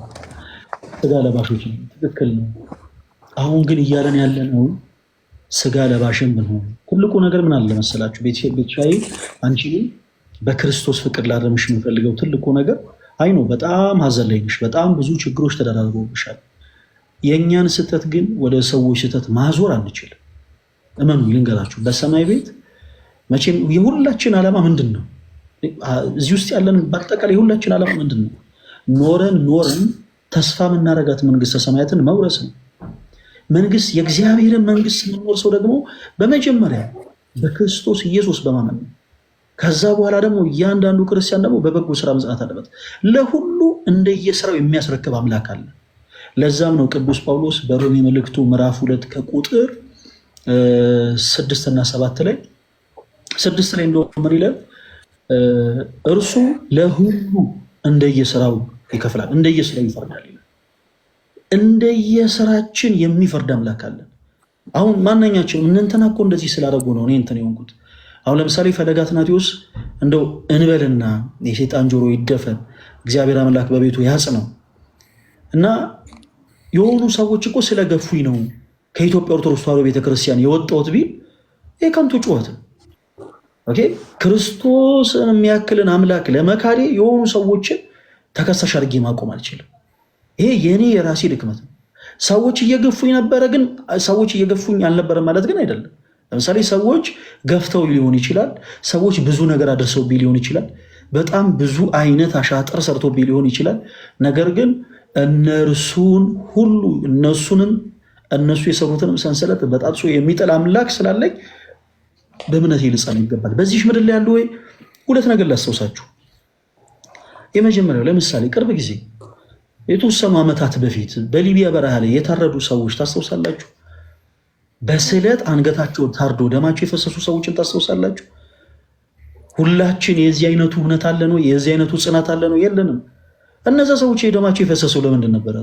ስጋ ለባሾች ነው፣ ትክክል ነው። አሁን ግን እያለን ያለነው ስጋ ለባሽን ብንሆን ትልቁ ነገር ምን አለ መሰላችሁ ቤትሻዬ፣ አንቺንም በክርስቶስ ፍቅር ላረምሽ የምፈልገው ትልቁ ነገር አይ ነው በጣም ሀዘን ላይ ነሽ። በጣም ብዙ ችግሮች ተደራርበውብሻል። የእኛን ስህተት ግን ወደ ሰዎች ስህተት ማዞር አንችልም። እመኑ ልንገራችሁ፣ በሰማይ ቤት መቼም የሁላችን ዓላማ ምንድን ነው? እዚህ ውስጥ ያለን በአጠቃላይ የሁላችን ዓላማ ምንድን ነው? ኖረን ተስፋ የምናረጋት መንግስተ ሰማያትን መውረስ ነው። መንግስት የእግዚአብሔርን መንግስት የምንወርሰው ደግሞ በመጀመሪያ በክርስቶስ ኢየሱስ በማመን ነው። ከዛ በኋላ ደግሞ እያንዳንዱ ክርስቲያን ደግሞ በበጎ ስራ መጽናት አለበት። ለሁሉ እንደየስራው የሚያስረክብ አምላክ አለ። ለዛም ነው ቅዱስ ጳውሎስ በሮሜ መልእክቱ ምዕራፍ 2 ከቁጥር 6 እና 7 ላይ 6 ላይ እንደሆነ ምን ይላል? እርሱ ለሁሉ እንደየስራው ይከፍላል፣ እንደየስራው ይፈርዳል። እንደየስራችን የሚፈርድ አምላክ አለ። አሁን ማንኛቸው እንንተና እኮ እንደዚህ ስላደረጉ ነው እኔ እንትን የሆንኩት። አሁን ለምሳሌ ፈለገ አትናቴዎስ እንደው እንበልና የሰይጣን ጆሮ ይደፈን እግዚአብሔር አምላክ በቤቱ ያጽነው እና የሆኑ ሰዎች እኮ ስለገፉኝ ነው ከኢትዮጵያ ኦርቶዶክስ ተዋሕዶ ቤተክርስቲያን የወጣሁት ቢል ይሄ ከንቱ ጩኸት ነው። ኦኬ ክርስቶስን የሚያክልን አምላክ ለመካዴ የሆኑ ሰዎችን ተከሳሽ አድርጌ ማቆም አልችልም። ይሄ የኔ የራሴ ድክመት ነው። ሰዎች እየገፉኝ ነበረ፣ ግን ሰዎች እየገፉኝ አልነበረም ማለት ግን አይደለም። ለምሳሌ ሰዎች ገፍተው ሊሆን ይችላል። ሰዎች ብዙ ነገር አድርሰውብኝ ሊሆን ይችላል። በጣም ብዙ አይነት አሻጥር ሰርቶብኝ ሊሆን ይችላል። ነገር ግን እነርሱን ሁሉ እነሱንም እነሱ የሰሩትንም ሰንሰለት በጣጥሶ የሚጥል አምላክ ስላለኝ በእምነቴ ልጸና ይገባል። በዚህ ምድር ላይ ያሉ ወይ ሁለት ነገር ላስታውሳችሁ። የመጀመሪያው ለምሳሌ ቅርብ ጊዜ የተወሰኑ ዓመታት በፊት በሊቢያ በረሃ ላይ የታረዱ ሰዎች ታስታውሳላችሁ? በስለት አንገታቸውን ታርዶ ደማቸው የፈሰሱ ሰዎችን ታስታውሳላችሁ? ሁላችን የዚህ አይነቱ እምነት አለን ወይ? የዚህ አይነቱ ጽናት አለን ወይ? የለንም። እነዛ ሰዎች የደማቸው የፈሰሰው ለምንድን ነበረ?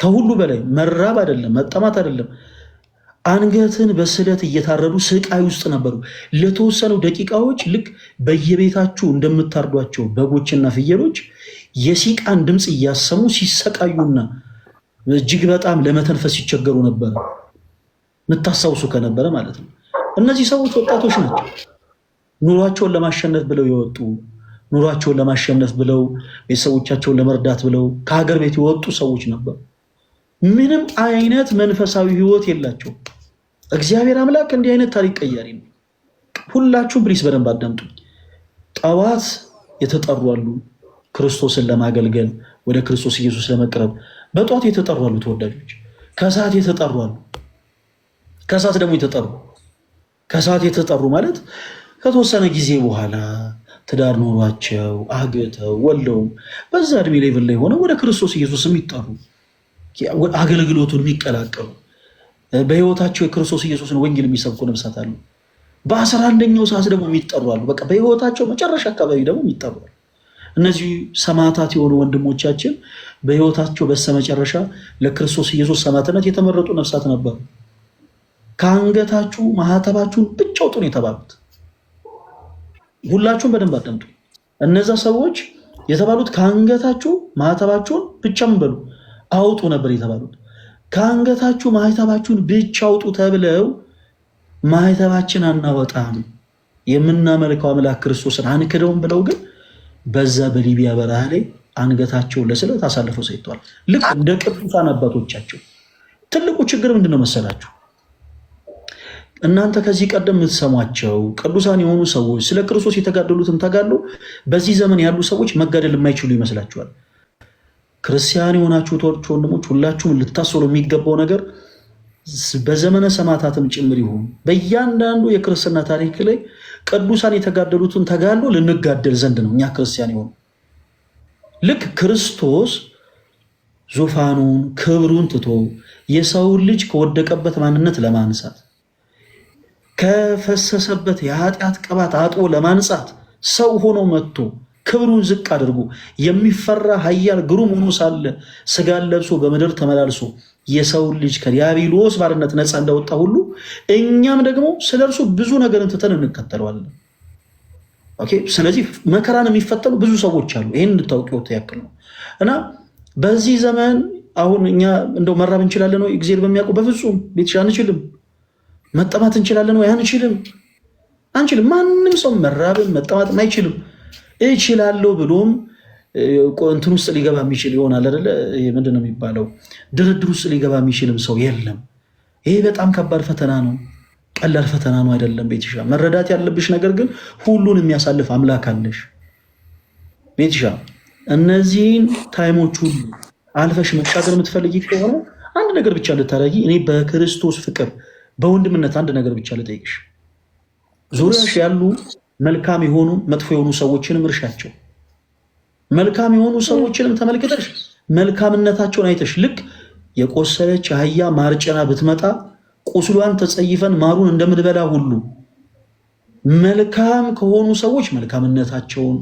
ከሁሉ በላይ መራብ አይደለም፣ መጠማት አይደለም፣ አንገትን በስለት እየታረዱ ስቃይ ውስጥ ነበሩ። ለተወሰኑ ደቂቃዎች ልክ በየቤታችሁ እንደምታርዷቸው በጎችና ፍየሎች የሲቃን ድምፅ እያሰሙ ሲሰቃዩና እጅግ በጣም ለመተንፈስ ሲቸገሩ ነበረ። የምታስታውሱ ከነበረ ማለት ነው። እነዚህ ሰዎች ወጣቶች ናቸው። ኑሯቸውን ለማሸነፍ ብለው የወጡ ኑሯቸውን ለማሸነፍ ብለው ቤተሰቦቻቸውን ለመርዳት ብለው ከሀገር ቤት የወጡ ሰዎች ነበሩ። ምንም አይነት መንፈሳዊ ህይወት የላቸው። እግዚአብሔር አምላክ እንዲህ አይነት ታሪክ ቀያሪ ነው። ሁላችሁም ፕሊስ በደንብ አዳምጡ። ጠዋት የተጠሩ አሉ ክርስቶስን ለማገልገል ወደ ክርስቶስ ኢየሱስ ለመቅረብ በጠዋት የተጠሩ አሉ ተወዳጆች። ከሰዓት የተጠሩ አሉ። ከሰዓት ደግሞ ከሰዓት የተጠሩ ማለት ከተወሰነ ጊዜ በኋላ ትዳር ኖሯቸው አግብተው ወልደው በዛ እድሜ ሌቭል ላይ ሆነው ወደ ክርስቶስ ኢየሱስ የሚጠሩ አገልግሎቱን የሚቀላቀሉ በህይወታቸው የክርስቶስ ኢየሱስን ወንጌል የሚሰብኩ ነፍሳት አሉ። በ11ኛው ሰዓት ደግሞ የሚጠሩ አሉ። በቃ በህይወታቸው መጨረሻ አካባቢ ደግሞ የሚጠሩ አሉ። እነዚህ ሰማዕታት የሆኑ ወንድሞቻችን በህይወታቸው በስተመጨረሻ ለክርስቶስ ኢየሱስ ሰማዕትነት የተመረጡ ነፍሳት ነበሩ። ከአንገታችሁ ማህተባችሁን ብቻ አውጡ ነው የተባሉት። ሁላችሁም በደንብ አዳምጡ። እነዛ ሰዎች የተባሉት ከአንገታችሁ ማህተባችሁን ብቻ ምን በሉ አውጡ ነበር የተባሉት። ከአንገታችሁ ማህተባችሁን ብቻ አውጡ ተብለው ማህተባችን አናወጣም የምናመልከው አምላክ ክርስቶስን አንክደውም ብለው ግን በዛ በሊቢያ በረሃ ላይ አንገታቸውን ለስለት አሳልፈው ሰጥተዋል። ልክ እንደ ቅዱሳን አባቶቻቸው። ትልቁ ችግር ምንድነው መሰላችሁ? እናንተ ከዚህ ቀደም የምትሰሟቸው ቅዱሳን የሆኑ ሰዎች ስለ ክርስቶስ የተጋደሉትን ተጋድሎ በዚህ ዘመን ያሉ ሰዎች መጋደል የማይችሉ ይመስላችኋል። ክርስቲያን የሆናችሁ ወንድሞች ሁላችሁም ልታስሉ የሚገባው ነገር በዘመነ ሰማዕታትም ጭምር ይሁን በእያንዳንዱ የክርስትና ታሪክ ላይ ቅዱሳን የተጋደሉትን ተጋድሎ ልንጋደል ዘንድ ነው። እኛ ክርስቲያን የሆኑ ልክ ክርስቶስ ዙፋኑን ክብሩን ትቶ የሰውን ልጅ ከወደቀበት ማንነት ለማንሳት ከፈሰሰበት የኃጢአት ቅባት አጥቦ ለማንጻት ሰው ሆኖ መጥቶ ክብሩን ዝቅ አድርጎ የሚፈራ ኃያል ግሩም ሆኖ ሳለ ስጋን ለብሶ በምድር ተመላልሶ የሰውን ልጅ ከዲያብሎስ ባርነት ነፃ እንዳወጣ ሁሉ እኛም ደግሞ ስለ እርሱ ብዙ ነገርን ትተን እንከተለዋለን። ኦኬ። ስለዚህ መከራን የሚፈተኑ ብዙ ሰዎች አሉ። ይህን እንድታውቂው ያክል ነው። እና በዚህ ዘመን አሁን እኛ እንደው መራብ እንችላለን ወይ? እግዚአብሔር በሚያውቁ በፍጹም ቤትሽ አንችልም። መጠማት እንችላለን ወይ? አንችልም። ማንም ሰው መራብን መጠማትም አይችልም። እችላለሁ ብሎም እንትን ውስጥ ሊገባ የሚችል ይሆናል አይደለ? ምንድን ነው የሚባለው? ድርድር ውስጥ ሊገባ የሚችልም ሰው የለም። ይሄ በጣም ከባድ ፈተና ነው። ቀላል ፈተና ነው አይደለም። ቤትሻ መረዳት ያለብሽ ነገር ግን ሁሉን የሚያሳልፍ አምላክ አለሽ። ቤትሻ እነዚህን ታይሞች ሁሉ አልፈሽ መሻገር የምትፈልጊ ከሆነ አንድ ነገር ብቻ ልታረጊ፣ እኔ በክርስቶስ ፍቅር በወንድምነት አንድ ነገር ብቻ ልጠይቅሽ። ዙሪያሽ ያሉ መልካም የሆኑ መጥፎ የሆኑ ሰዎችንም እርሻቸው። መልካም የሆኑ ሰዎችንም ተመልክተሽ መልካምነታቸውን አይተሽ ልክ የቆሰለች አህያ ማር ጭና ብትመጣ ቁስሏን ተጸይፈን ማሩን እንደምንበላ ሁሉ መልካም ከሆኑ ሰዎች መልካምነታቸውን፣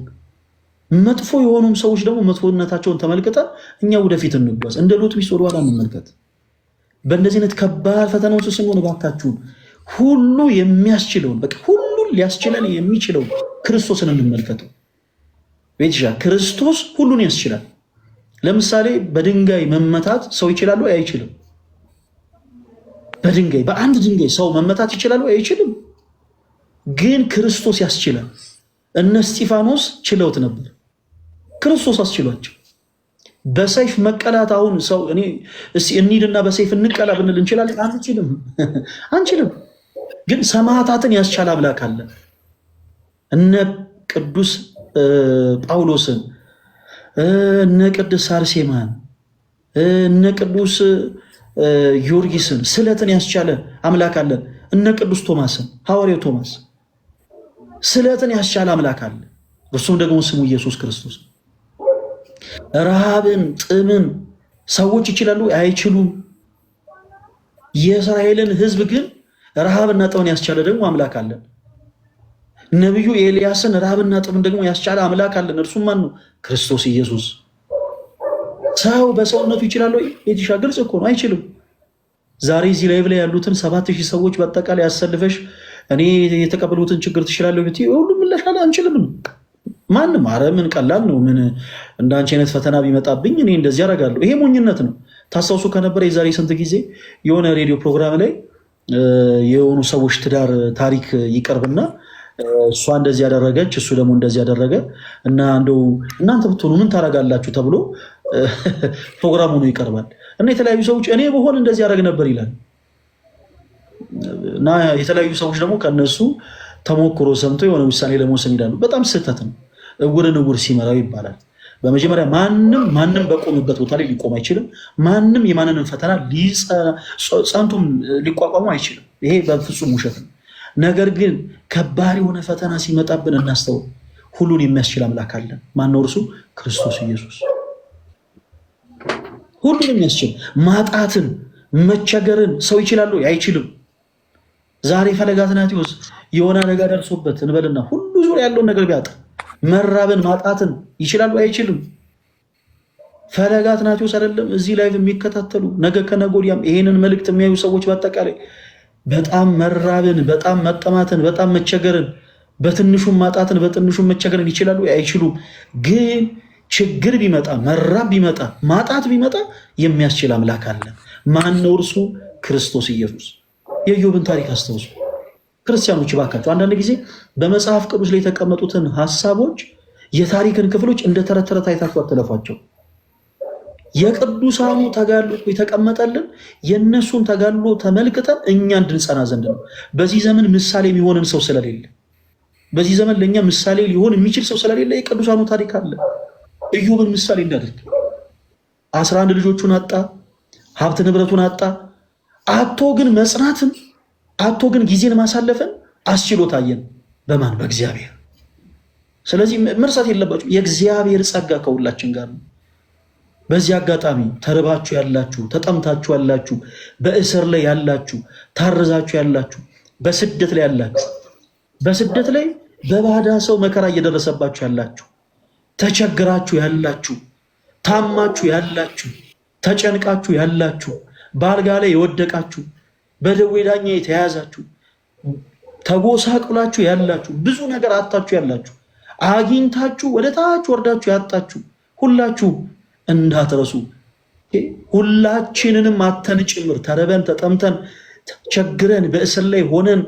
መጥፎ የሆኑም ሰዎች ደግሞ መጥፎነታቸውን ተመልክተን እኛ ወደፊት እንጓዝ። እንደ ሎጥ ሚስት ወደኋላ እንመልከት። በእንደዚህ አይነት ከባድ ፈተናዎች ውስጥ ስንሆን እባካችሁን ሁሉ የሚያስችለውን በቃ ሁሉን ሊያስችለን የሚችለው ክርስቶስን እንመልከተው። ቤትሻ ክርስቶስ ሁሉን ያስችላል። ለምሳሌ በድንጋይ መመታት ሰው ይችላሉ? አይችልም። በአንድ ድንጋይ ሰው መመታት ይችላሉ? አይችልም። ግን ክርስቶስ ያስችላል። እነ እስጢፋኖስ ችለውት ነበር፣ ክርስቶስ አስችሏቸው። በሰይፍ መቀላት አሁን ሰው እንሂድና በሰይፍ እንቀላ ብንል እንችላለን? አንችልም። ግን ሰማዕታትን ያስቻለ አምላክ አለ። እነ ቅዱስ ጳውሎስን፣ እነ ቅዱስ አርሴማን፣ እነ ቅዱስ ጊዮርጊስን ስለትን ያስቻለ አምላክ አለ። እነ ቅዱስ ቶማስን፣ ሐዋርያው ቶማስ ስለትን ያስቻለ አምላክ አለ። እርሱም ደግሞ ስሙ ኢየሱስ ክርስቶስ። ረሃብን፣ ጥምን ሰዎች ይችላሉ? አይችሉም። የእስራኤልን ሕዝብ ግን ረሃብና ጥምን ያስቻለ ደግሞ አምላክ አለን። ነቢዩ ኤልያስን ረሃብና ጥምን ደግሞ ያስቻለ አምላክ አለን። እርሱም ማን ነው? ክርስቶስ ኢየሱስ። ሰው በሰውነቱ ይችላል ወይ? ቤትሻ ግልጽ እኮ ነው፣ አይችልም። ዛሬ እዚህ ላይ ብላ ያሉትን 7000 ሰዎች በአጠቃላይ ያሰልፈሽ እኔ የተቀበሉትን ችግር ትችላለሁ ብትይ ሁሉም ምላሻለ አንችልም ነው። ማንም አረ ምን ቀላል ነው፣ ምን እንዳንቺ አይነት ፈተና ቢመጣብኝ እኔ እንደዚህ አደርጋለሁ። ይሄ ሞኝነት ነው። ታስታውሱ ከነበረ የዛሬ ስንት ጊዜ የሆነ ሬዲዮ ፕሮግራም ላይ የሆኑ ሰዎች ትዳር ታሪክ ይቀርብና እሷ እንደዚህ ያደረገች እሱ ደግሞ እንደዚህ ያደረገ እና እንደው እናንተ ብትሆኑ ምን ታደርጋላችሁ ተብሎ ፕሮግራሙ ነው ይቀርባል። እና የተለያዩ ሰዎች እኔ በሆን እንደዚህ ያደርግ ነበር ይላል። እና የተለያዩ ሰዎች ደግሞ ከነሱ ተሞክሮ ሰምቶ የሆነ ውሳኔ ለመወሰን ይላሉ። በጣም ስህተት ነው። እውርን እውር ሲመራው ይባላል። በመጀመሪያ ማንም በቆምበት ቦታ ላይ ሊቆም አይችልም። ማንም የማንንም ፈተና ጸንቶም ሊቋቋሙ አይችልም። ይሄ በፍጹም ውሸት ነው። ነገር ግን ከባድ የሆነ ፈተና ሲመጣብን እናስተውል። ሁሉን የሚያስችል አምላክ አለን። ማነው? እርሱ ክርስቶስ ኢየሱስ። ሁሉን የሚያስችል ማጣትን፣ መቸገርን ሰው ይችላሉ? አይችልም። ዛሬ ፈለገ አትናቴዎስ የሆነ ነገር ደርሶበት እንበልና ሁሉ ዙሪያ ያለውን ነገር ቢያጣ መራብን ማጣትን ይችላሉ? አይችልም። ፈለገ አትናቴዎስ አይደለም እዚህ ላይ የሚከታተሉ ነገ ከነገ ወዲያም ይሄንን መልእክት የሚያዩ ሰዎች በአጠቃላይ በጣም መራብን፣ በጣም መጠማትን፣ በጣም መቸገርን፣ በትንሹም ማጣትን፣ በትንሹም መቸገርን ይችላሉ? አይችሉም። ግን ችግር ቢመጣ፣ መራብ ቢመጣ፣ ማጣት ቢመጣ የሚያስችል አምላክ አለ። ማን ነው? እርሱ ክርስቶስ ኢየሱስ። የኢዮብን ታሪክ አስታውሱ ክርስቲያኖች ባካቸው። አንዳንድ ጊዜ በመጽሐፍ ቅዱስ ላይ የተቀመጡትን ሀሳቦች የታሪክን ክፍሎች እንደ ተረት ተረት አይታችሁ አትለፏቸው። የቅዱሳኑ ተጋድሎ የተቀመጠልን የእነሱን ተጋድሎ ተመልክተን እኛ እንድንጸና ዘንድ ነው። በዚህ ዘመን ምሳሌ የሚሆንን ሰው ስለሌለ፣ በዚህ ዘመን ለእኛ ምሳሌ ሊሆን የሚችል ሰው ስለሌለ የቅዱሳኑ ታሪክ አለ። ኢዮብን ምሳሌ እንዳደርግ 11 ልጆቹን አጣ፣ ሀብት ንብረቱን አጣ። አቶ ግን መጽናትን፣ አቶ ግን ጊዜን ማሳለፍን አስችሎ ታየን። በማን? በእግዚአብሔር። ስለዚህ መርሳት የለባችሁ የእግዚአብሔር ጸጋ ከሁላችን ጋር ነው። በዚህ አጋጣሚ ተርባችሁ ያላችሁ፣ ተጠምታችሁ ያላችሁ፣ በእስር ላይ ያላችሁ፣ ታርዛችሁ ያላችሁ፣ በስደት ላይ ያላችሁ፣ በስደት ላይ በባዳ ሰው መከራ እየደረሰባችሁ ያላችሁ፣ ተቸግራችሁ ያላችሁ፣ ታማችሁ ያላችሁ፣ ተጨንቃችሁ ያላችሁ፣ በአልጋ ላይ የወደቃችሁ፣ በደዌ ዳኛ የተያዛችሁ፣ ተጎሳቅላችሁ ያላችሁ፣ ብዙ ነገር አጣችሁ ያላችሁ፣ አግኝታችሁ ወደ ታች ወርዳችሁ ያጣችሁ ሁላችሁ እንዳትረሱ። ሁላችንንም አተን ጭምር ተረበን፣ ተጠምተን፣ ቸግረን፣ በእስር ላይ ሆነን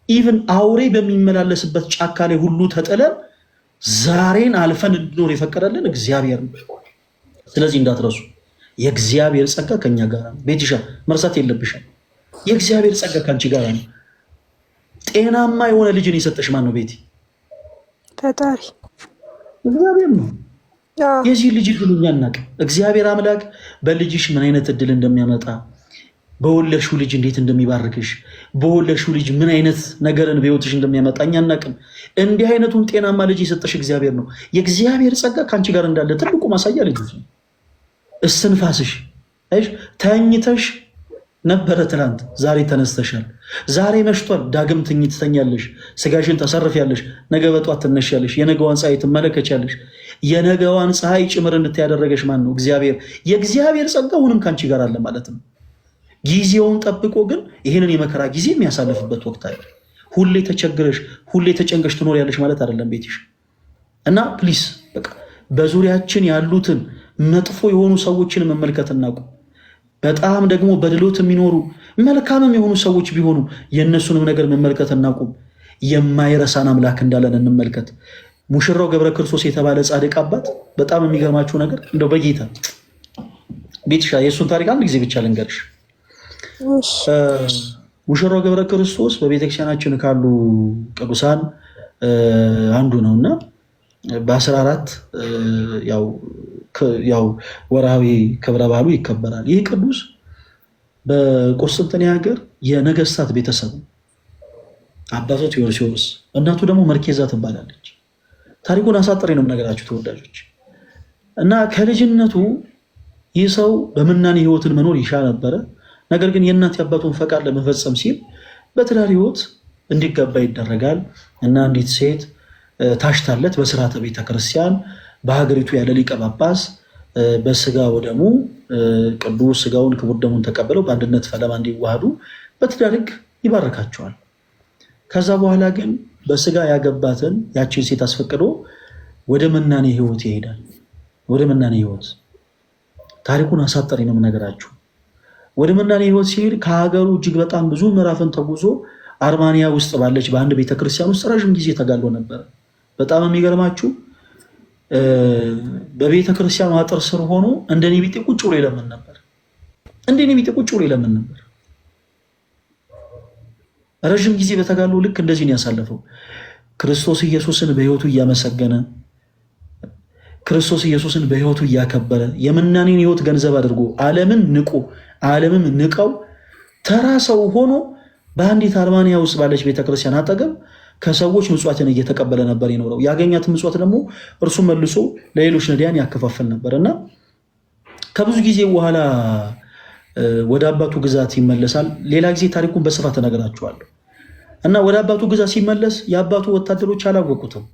ኢቭን አውሬ በሚመላለስበት ጫካ ላይ ሁሉ ተጥለን ዛሬን አልፈን እንድኖር የፈቀደልን እግዚአብሔር ነው። ስለዚህ እንዳትረሱ የእግዚአብሔር ጸጋ ከኛ ጋር ነው። ቤትሻ መርሳት የለብሽም። የእግዚአብሔር ጸጋ ከአንቺ ጋር ነው። ጤናማ የሆነ ልጅን የሰጠሽ ማን ነው? ቤቲ ፈጣሪ እግዚአብሔር ነው። የዚህ ልጅ እድል እኛ እናውቅ። እግዚአብሔር አምላክ በልጅሽ ምን አይነት እድል እንደሚያመጣ፣ በወለድሽው ልጅ እንዴት እንደሚባርክሽ፣ በወለድሽው ልጅ ምን አይነት ነገርን በሕይወትሽ እንደሚያመጣ እኛ እናውቅም። እንዲህ አይነቱን ጤናማ ልጅ የሰጠሽ እግዚአብሔር ነው። የእግዚአብሔር ጸጋ ከአንቺ ጋር እንዳለ ትልቁ ማሳያ ልጅ ነው። እስትንፋስሽ ተኝተሽ ነበረ ትናንት፣ ዛሬ ተነስተሻል። ዛሬ መሽቷል፣ ዳግም ትተኛለሽ፣ ስጋሽን ተሰርፊያለሽ፣ ነገ በጧት ትነሻለሽ፣ የነገዋን ፀሐይ ትመለከቻለሽ። የነገዋን ፀሐይ ጭምር እንድታያደረገሽ ማን ነው? እግዚአብሔር። የእግዚአብሔር ጸጋ አሁንም ከአንቺ ጋር አለ ማለት ነው። ጊዜውን ጠብቆ ግን ይህንን የመከራ ጊዜ የሚያሳልፍበት ወቅት አለ። ሁሌ ተቸግረሽ ሁሌ ተጨንቀሽ ትኖሪያለሽ ማለት አይደለም ቤትሽ እና ፕሊስ በቃ በዙሪያችን ያሉትን መጥፎ የሆኑ ሰዎችን መመልከት እናቁም። በጣም ደግሞ በድሎት የሚኖሩ መልካምም የሆኑ ሰዎች ቢሆኑ የእነሱንም ነገር መመልከት እናቁም። የማይረሳን አምላክ እንዳለን እንመልከት። ሙሽራው ገብረ ክርስቶስ የተባለ ጻድቅ አባት በጣም የሚገርማችሁ ነገር እንደው በጌታ ቤትሻ የእሱን ታሪክ አንድ ጊዜ ብቻ ልንገርሽ። ሙሽራው ገብረ ክርስቶስ በቤተክርስቲያናችን ካሉ ቅዱሳን አንዱ ነው እና በ14 ያው ወርሃዊ ክብረ በዓሉ ይከበራል። ይህ ቅዱስ በቁስጥንጥንያ ሀገር የነገስታት ቤተሰብ አባቱ ቴዎዶሲዎስ እናቱ ደግሞ መርኬዛ ትባላለች። ታሪኩን አሳጥሬ ነው የምነግራችሁ ተወዳጆች። እና ከልጅነቱ ይህ ሰው በምናኔ ህይወትን መኖር ይሻ ነበረ። ነገር ግን የእናት የአባቱን ፈቃድ ለመፈጸም ሲል በትዳር ህይወት እንዲገባ ይደረጋል እና አንዲት ሴት ታሽታለት በስርዓተ ቤተክርስቲያን በሀገሪቱ ያለ ሊቀ ጳጳስ በስጋ ወደሙ ቅዱስ ስጋውን ክቡር ደሙን ተቀብለው በአንድነት ፈለማ እንዲዋሃዱ በትዳር ህግ ይባርካቸዋል። ከዛ በኋላ ግን በስጋ ያገባትን ያችን ሴት አስፈቅዶ ወደ መናኔ ህይወት ይሄዳል። ወደ መናኔ ህይወት ታሪኩን አሳጠሪ ነው የምነግራችሁ። ወደ መናኔ ህይወት ሲሄድ ከሀገሩ እጅግ በጣም ብዙ ምዕራፍን ተጉዞ አርማንያ ውስጥ ባለች በአንድ ቤተክርስቲያን ውስጥ ረዥም ጊዜ ተጋድሎ ነበር። በጣም የሚገርማችሁ በቤተክርስቲያኑ አጥር ስር ሆኖ እንደኔ ቢጤ ቁጭ ብሎ ይለምን ነበር። እንደኔ ቢጤ ቁጭ ብሎ ይለምን ነበር። ረዥም ጊዜ በተጋድሎ ልክ እንደዚህ ነው ያሳለፈው። ክርስቶስ ኢየሱስን በህይወቱ እያመሰገነ ክርስቶስ ኢየሱስን በህይወቱ እያከበረ የምናኔን ህይወት ገንዘብ አድርጎ ዓለምን ንቆ ዓለምም ንቀው ተራ ሰው ሆኖ በአንዲት አርማንያ ውስጥ ባለች ቤተክርስቲያን አጠገብ ከሰዎች ምጽዋትን እየተቀበለ ነበር የኖረው። ያገኛት ምጽዋት ደግሞ እርሱ መልሶ ለሌሎች ነዳያን ያከፋፍል ነበር እና ከብዙ ጊዜ በኋላ ወደ አባቱ ግዛት ይመለሳል። ሌላ ጊዜ ታሪኩን በስፋት እነግራችኋለሁ። እና ወደ አባቱ ግዛት ሲመለስ የአባቱ ወታደሮች አላወቁትም።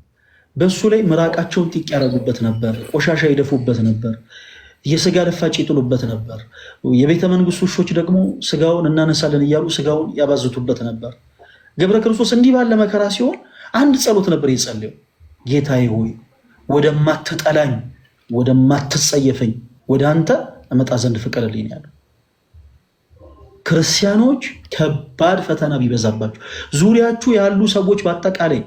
በሱ ላይ ምራቃቸውን ጢቅ ያደረጉበት ነበር፣ ቆሻሻ ይደፉበት ነበር፣ የስጋ ልፋጭ ይጥሉበት ነበር። የቤተ መንግስት ውሾች ደግሞ ስጋውን እናነሳለን እያሉ ስጋውን ያባዝቱበት ነበር። ገብረ ክርስቶስ እንዲህ ባለ መከራ ሲሆን አንድ ጸሎት ነበር የጸለየው። ጌታዬ ሆይ ወደማትጠላኝ ወደማትጸየፈኝ ወደ አንተ እመጣ ዘንድ ፍቀድልኝ ያለው። ክርስቲያኖች ከባድ ፈተና ቢበዛባችሁ ዙሪያችሁ ያሉ ሰዎች በአጠቃላይ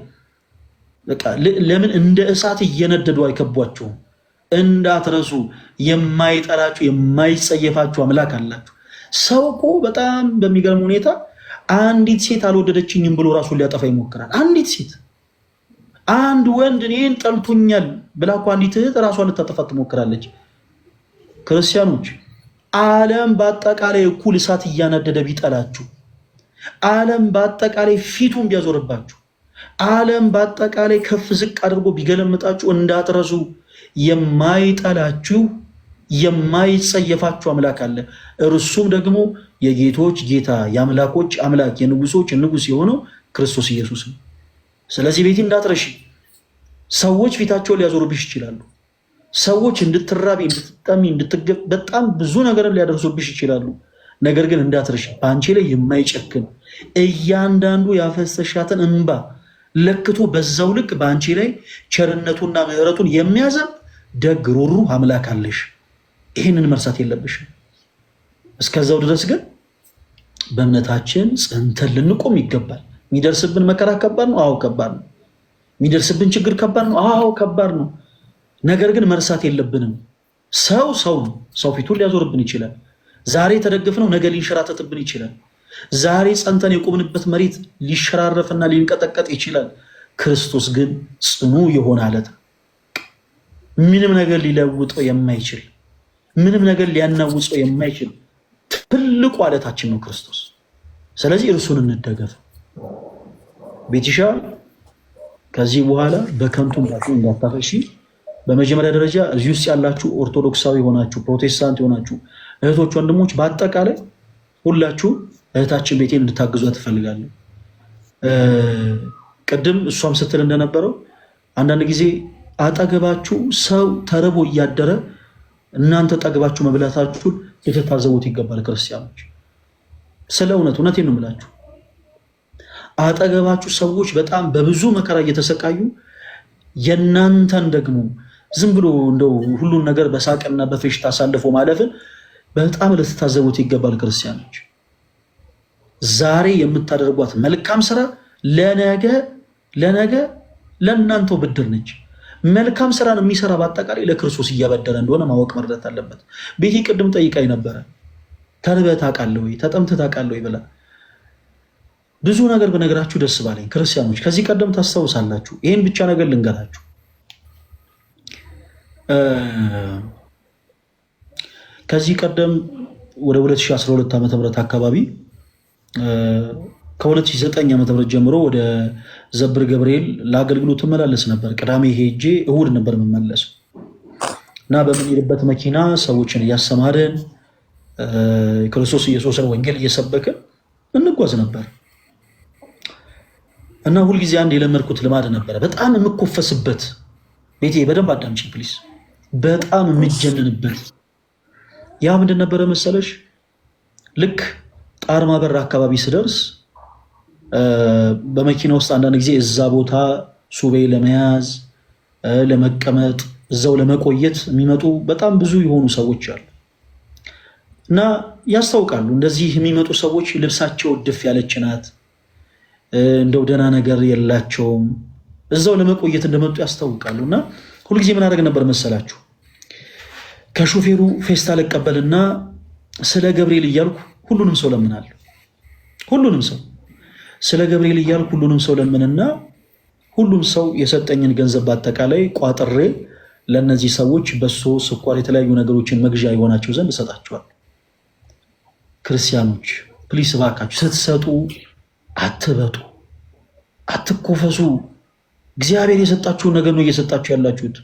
ለምን እንደ እሳት እየነደዱ አይከቧችሁም? እንዳትረሱ የማይጠላችሁ የማይጸየፋችሁ አምላክ አላችሁ። ሰው እኮ በጣም በሚገርም ሁኔታ አንዲት ሴት አልወደደችኝም ብሎ ራሱን ሊያጠፋ ይሞክራል። አንዲት ሴት አንድ ወንድ እኔን ጠልቶኛል ብላ እኮ አንዲት እህት ራሷን ልታጠፋ ትሞክራለች። ክርስቲያኖች ዓለም በአጠቃላይ እኩል እሳት እያነደደ ቢጠላችሁ፣ ዓለም በአጠቃላይ ፊቱን ቢያዞርባችሁ፣ ዓለም በአጠቃላይ ከፍ ዝቅ አድርጎ ቢገለምጣችሁ እንዳትረሱ የማይጠላችሁ የማይጸየፋችሁ አምላክ አለ። እርሱም ደግሞ የጌቶች ጌታ የአምላኮች አምላክ የንጉሶች ንጉስ የሆነው ክርስቶስ ኢየሱስ ነው። ስለዚህ ቤቴ እንዳትረሺ። ሰዎች ፊታቸውን ሊያዞሩብሽ ይችላሉ። ሰዎች እንድትራቢ፣ እንድትጠሚ፣ በጣም ብዙ ነገርን ሊያደርሱብሽ ይችላሉ። ነገር ግን እንዳትረሺ በአንቺ ላይ የማይጨክን እያንዳንዱ ያፈሰሻትን እንባ ለክቶ በዛው ልክ በአንቺ ላይ ቸርነቱና ምሕረቱን የሚያዘብ ደግ ሩህሩህ አምላክ አለሽ። ይህንን መርሳት የለብሽም። እስከዛው ድረስ ግን በእምነታችን ጸንተን ልንቆም ይገባል። የሚደርስብን መከራ ከባድ ነው። አዎ ከባድ ነው። የሚደርስብን ችግር ከባድ ነው። አዎ ከባድ ነው። ነገር ግን መርሳት የለብንም። ሰው ነው። ሰው ፊቱን ሊያዞርብን ይችላል። ዛሬ ተደግፍነው ነገ ሊንሸራተትብን ይችላል። ዛሬ ጸንተን የቆምንበት መሬት ሊሸራረፍና ሊንቀጠቀጥ ይችላል። ክርስቶስ ግን ጽኑ የሆነ አለት፣ ምንም ነገር ሊለውጠው የማይችል ምንም ነገር ሊያናውፀው የማይችል ትልቁ አለታችን ነው ክርስቶስ። ስለዚህ እርሱን እንደገፍ። ቤትሻ ከዚህ በኋላ በከንቱ እንዳታፈሺ። በመጀመሪያ ደረጃ እዚህ ውስጥ ያላችሁ ኦርቶዶክሳዊ ሆናችሁ ፕሮቴስታንት ሆናችሁ እህቶች፣ ወንድሞች በአጠቃላይ ሁላችሁ እህታችን ቤቴን እንድታግዟ ትፈልጋለሁ። ቅድም እሷም ስትል እንደነበረው አንዳንድ ጊዜ አጠገባችሁ ሰው ተርቦ እያደረ እናንተ ጠግባችሁ መብላታችሁን ልትታዘቡት ይገባል። ክርስቲያኖች ስለ እውነቴን ነው የምላችሁ። አጠገባችሁ ሰዎች በጣም በብዙ መከራ እየተሰቃዩ የናንተን ደግሞ ዝም ብሎ እንደው ሁሉን ነገር በሳቅና በፌሽታ አሳልፎ ማለፍን በጣም ልትታዘቡት ይገባል። ክርስቲያኖች ዛሬ የምታደርጓት መልካም ስራ ለነገ ለእናንተው ብድር ነች። መልካም ስራን የሚሰራ በአጠቃላይ ለክርስቶስ እያበደረ እንደሆነ ማወቅ መረዳት አለበት። ቤቴ ቅድም ጠይቃኝ ነበረ፣ ተርበህ ታውቃለህ ወይ ተጠምተህ ታውቃለህ ወይ ብላ። ብዙ ነገር በነገራችሁ ደስ ባለኝ። ክርስቲያኖች ከዚህ ቀደም ታስታውሳላችሁ። ይህን ብቻ ነገር ልንገራችሁ። ከዚህ ቀደም ወደ 2012 ዓ.ም አካባቢ ከ2009 ዓ.ም ጀምሮ ወደ ዘብር ገብርኤል ለአገልግሎት እመላለስ ነበር። ቅዳሜ ሄጄ እሁድ ነበር የምመለሰው እና በምንሄድበት መኪና ሰዎችን እያሰማርን የክርስቶስ ኢየሱስን ወንጌል እየሰበክን እንጓዝ ነበር እና ሁልጊዜ አንድ የለመድኩት ልማድ ነበረ፣ በጣም የምኮፈስበት። ቤቴ በደንብ አዳምጪኝ ፕሊስ። በጣም የምጀንንበት ያ ምንድን ነበረ መሰለሽ? ልክ ጣርማ በር አካባቢ ስደርስ በመኪና ውስጥ አንዳንድ ጊዜ እዛ ቦታ ሱቤ ለመያዝ ለመቀመጥ እዛው ለመቆየት የሚመጡ በጣም ብዙ የሆኑ ሰዎች አሉ እና ያስታውቃሉ። እንደዚህ የሚመጡ ሰዎች ልብሳቸው ድፍ ያለች ናት፣ እንደው ደህና ነገር የላቸውም። እዛው ለመቆየት እንደመጡ ያስታውቃሉ። እና ሁልጊዜ ምን አደረግ ነበር መሰላችሁ? ከሾፌሩ ፌስታል እቀበልና ስለ ገብርኤል እያልኩ ሁሉንም ሰው ለምናለሁ። ሁሉንም ሰው ስለ ገብርኤል እያልኩ ሁሉንም ሰው ለምንና ሁሉም ሰው የሰጠኝን ገንዘብ በአጠቃላይ ቋጥሬ ለእነዚህ ሰዎች በሶ፣ ስኳር፣ የተለያዩ ነገሮችን መግዣ የሆናቸው ዘንድ እሰጣቸዋል። ክርስቲያኖች ፕሊስ እባካችሁ ስትሰጡ አትበጡ፣ አትኮፈሱ። እግዚአብሔር የሰጣችሁን ነገር ነው እየሰጣችሁ ያላችሁት።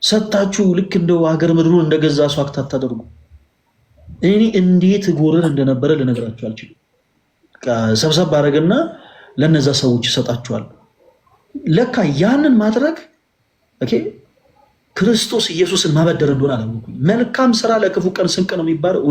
ሰጣችሁ ልክ እንደው ሀገር ምድሩን እንደገዛ ሰው አክት አታደርጉ። እኔ እንዴት ጎረር እንደነበረ ልነግራችሁ አልችልም። ሰብሰብ ባረግና ለነዛ ሰዎች ይሰጣችኋል። ለካ ያንን ማድረግ ክርስቶስ ኢየሱስን ማበደር እንደሆነ አላወኩኝ። መልካም ስራ ለክፉ ቀን ስንቅ ነው የሚባለው።